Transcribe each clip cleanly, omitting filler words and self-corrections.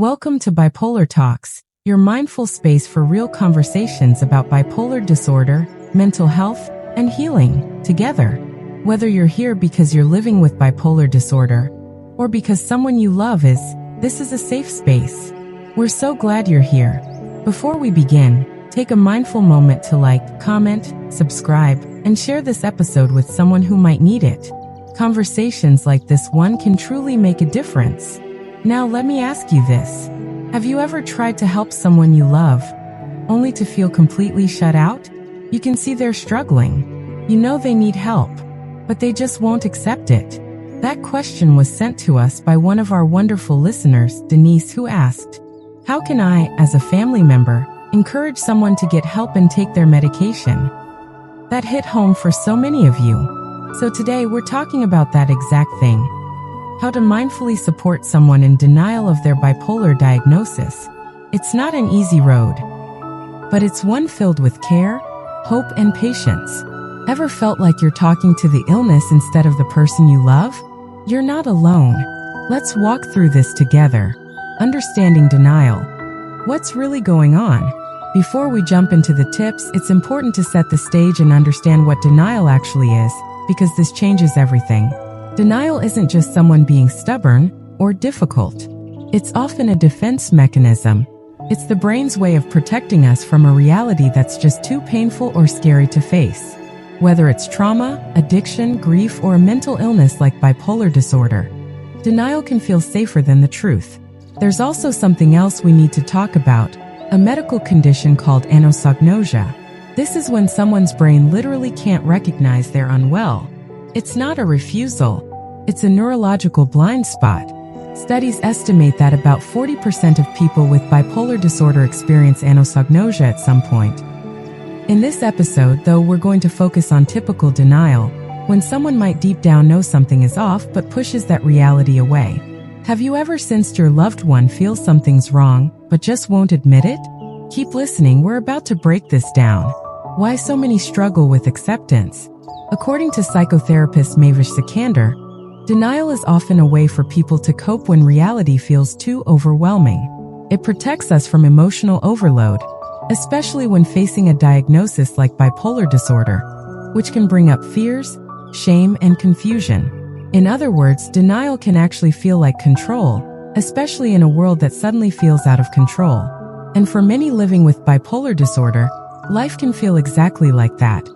Welcome to Bipolar Talks, your mindful space for real conversations about bipolar disorder, mental health, and healing together. Whether you're here because you're living with bipolar disorder or because someone you love is, this is a safe space. We're so glad you're here. Before we begin, take a mindful moment to like, comment, subscribe, and share this episode with someone who might need it. Conversations like this one can truly make a difference. Now let me ask you this. Have you ever tried to help someone you love, only to feel completely shut out? You can see they're struggling. You know they need help, but they just won't accept it. That question was sent to us by one of our wonderful listeners, Denise, who asked, how can I, as a family member, encourage someone to get help and take their medication? That hit home for so many of you. So today we're talking about that exact thing. How to mindfully support someone in denial of their bipolar diagnosis. It's not an easy road, but it's one filled with care, hope, and patience. Ever felt like you're talking to the illness instead of the person you love? You're not alone. Let's walk through this together. Understanding denial. What's really going on? Before we jump into the tips, it's important to set the stage and understand what denial actually is, because this changes everything. Denial isn't just someone being stubborn or difficult. It's often a defense mechanism. It's the brain's way of protecting us from a reality that's just too painful or scary to face. Whether it's trauma, addiction, grief, or a mental illness like bipolar disorder, denial can feel safer than the truth. There's also something else we need to talk about, a medical condition called anosognosia. This is when someone's brain literally can't recognize they're unwell. It's not a refusal. It's a neurological blind spot. Studies estimate that about 40% of people with bipolar disorder experience anosognosia at some point. In this episode, though, we're going to focus on typical denial, when someone might deep down know something is off but pushes that reality away. Have you ever sensed your loved one feels something's wrong, but just won't admit it? Keep listening, we're about to break this down. Why so many struggle with acceptance? According to psychotherapist Mavish Sikander, denial is often a way for people to cope when reality feels too overwhelming. It protects us from emotional overload, especially when facing a diagnosis like bipolar disorder, which can bring up fears, shame, and confusion. In other words, denial can actually feel like control, especially in a world that suddenly feels out of control. And for many living with bipolar disorder, life can feel exactly like that.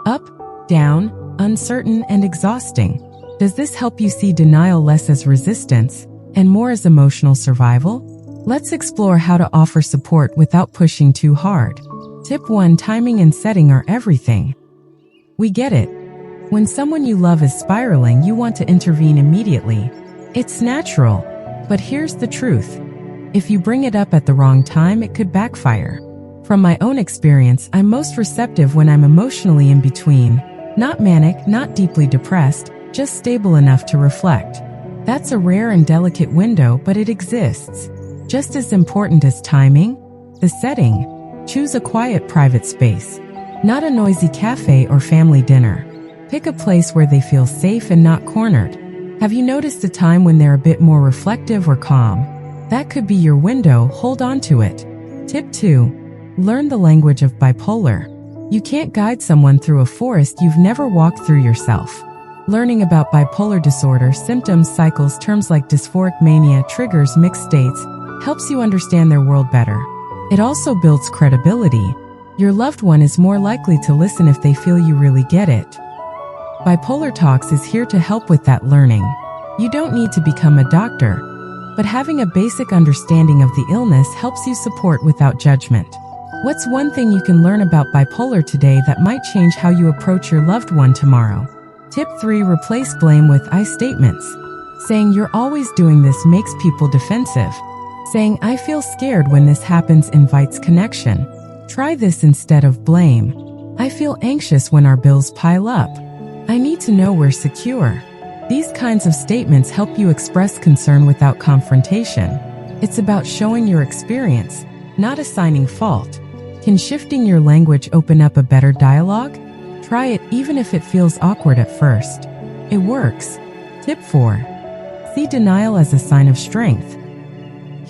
Up, down, uncertain, and exhausting. Does this help you see denial less as resistance and more as emotional survival? Let's explore how to offer support without pushing too hard. Tip 1. Timing and setting are everything. We get it. When someone you love is spiraling, you want to intervene immediately. It's natural. But here's the truth. If you bring it up at the wrong time, it could backfire. From my own experience, I'm most receptive when I'm emotionally in between. Not manic, not deeply depressed, just stable enough to reflect. That's a rare and delicate window, but it exists. Just as important as timing, the setting. Choose a quiet, private space. Not a noisy cafe or family dinner. Pick a place where they feel safe and not cornered. Have you noticed a time when they're a bit more reflective or calm? That could be your window, hold on to it. Tip 2. Learn the language of bipolar. You can't guide someone through a forest you've never walked through yourself. Learning about bipolar disorder, symptoms, cycles, terms like dysphoric mania, triggers, mixed states, helps you understand their world better. It also builds credibility. Your loved one is more likely to listen if they feel you really get it. Bipolar Talks is here to help with that learning. You don't need to become a doctor, but having a basic understanding of the illness helps you support without judgment. What's one thing you can learn about bipolar today that might change how you approach your loved one tomorrow? Tip 3. Replace blame with I statements. Saying you're always doing this makes people defensive. Saying I feel scared when this happens invites connection. Try this instead of blame. I feel anxious when our bills pile up. I need to know we're secure. These kinds of statements help you express concern without confrontation. It's about showing your experience, not assigning fault. Can shifting your language open up a better dialogue? Try it even if it feels awkward at first. It works. Tip 4. See denial as a sign of strength.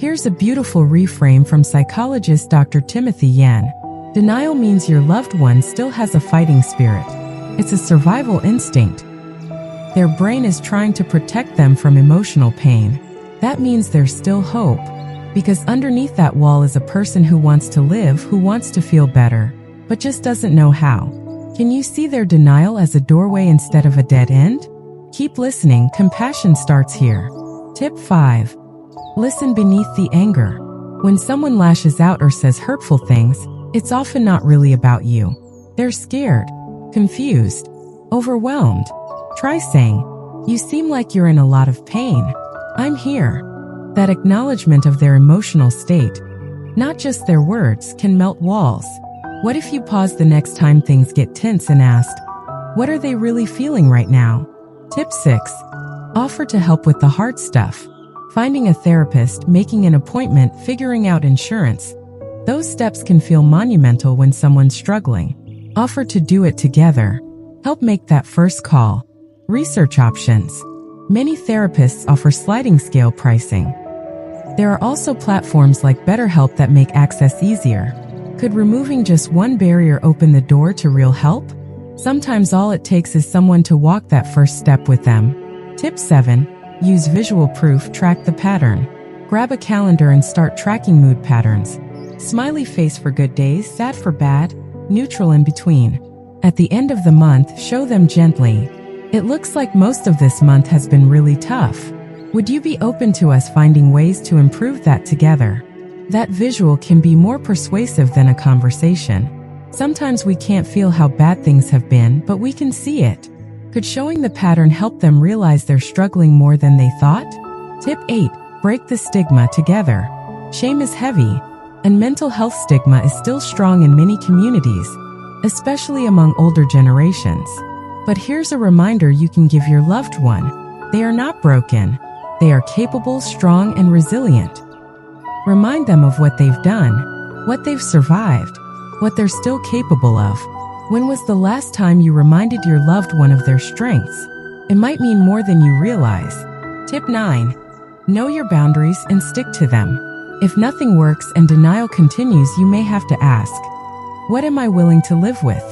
Here's a beautiful reframe from psychologist Dr. Timothy Yan. Denial means your loved one still has a fighting spirit. It's a survival instinct. Their brain is trying to protect them from emotional pain. That means there's still hope. Because underneath that wall is a person who wants to live, who wants to feel better, but just doesn't know how. Can you see their denial as a doorway instead of a dead end? Keep listening, compassion starts here. Tip 5. Listen beneath the anger. When someone lashes out or says hurtful things, it's often not really about you. They're scared, confused, overwhelmed. Try saying, "You seem like you're in a lot of pain. I'm here." That acknowledgement of their emotional state, not just their words, can melt walls. What if you paused the next time things get tense and asked, what are they really feeling right now? Tip 6. Offer to help with the hard stuff. Finding a therapist, making an appointment, figuring out insurance. Those steps can feel monumental when someone's struggling. Offer to do it together. Help make that first call. Research options. Many therapists offer sliding scale pricing. There are also platforms like BetterHelp that make access easier. Could removing just one barrier open the door to real help? Sometimes all it takes is someone to walk that first step with them. Tip 7. Use visual proof, track the pattern. Grab a calendar and start tracking mood patterns. Smiley face for good days, sad for bad, neutral in between. At the end of the month, show them gently. It looks like most of this month has been really tough. Would you be open to us finding ways to improve that together? That visual can be more persuasive than a conversation. Sometimes we can't feel how bad things have been, but we can see it. Could showing the pattern help them realize they're struggling more than they thought? Tip 8. Break the stigma together. Shame is heavy, and mental health stigma is still strong in many communities, especially among older generations. But here's a reminder you can give your loved one. They are not broken. They are capable, strong, and resilient. Remind them of what they've done, what they've survived, what they're still capable of. When was the last time you reminded your loved one of their strengths? It might mean more than you realize. Tip 9. Know your boundaries and stick to them. If nothing works and denial continues, you may have to ask, what am I willing to live with?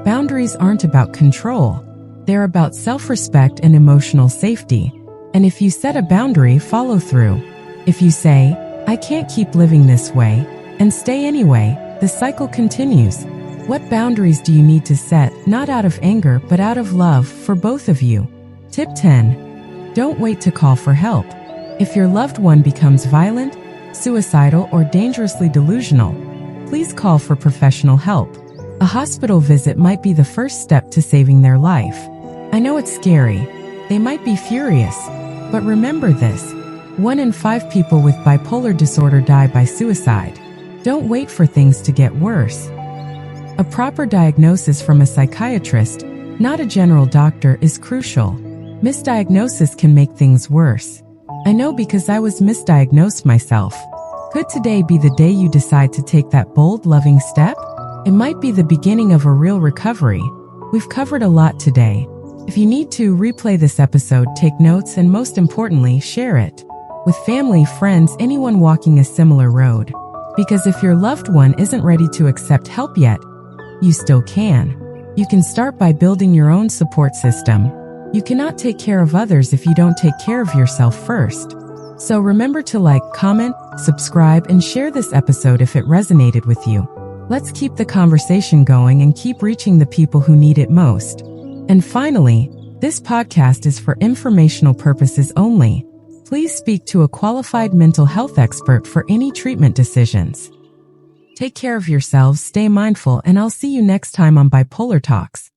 Boundaries aren't about control. They're about self-respect and emotional safety. And if you set a boundary, follow through. If you say, I can't keep living this way, and stay anyway, the cycle continues. What boundaries do you need to set, not out of anger, but out of love, for both of you? Tip 10. Don't wait to call for help. If your loved one becomes violent, suicidal, or dangerously delusional, please call for professional help. A hospital visit might be the first step to saving their life. I know it's scary. They might be furious. But remember this. 1 in 5 people with bipolar disorder die by suicide. Don't wait for things to get worse. A proper diagnosis from a psychiatrist, not a general doctor, is crucial. Misdiagnosis can make things worse. I know because I was misdiagnosed myself. Could today be the day you decide to take that bold, loving step? It might be the beginning of a real recovery. We've covered a lot today. If you need to replay this episode, take notes, and most importantly, share it with family, friends, anyone walking a similar road. Because if your loved one isn't ready to accept help yet, you still can. You can start by building your own support system. You cannot take care of others if you don't take care of yourself first. So remember to like, comment, subscribe, and share this episode if it resonated with you. Let's keep the conversation going and keep reaching the people who need it most. And finally, this podcast is for informational purposes only. Please speak to a qualified mental health expert for any treatment decisions. Take care of yourselves, stay mindful, and I'll see you next time on Bipolar Talks.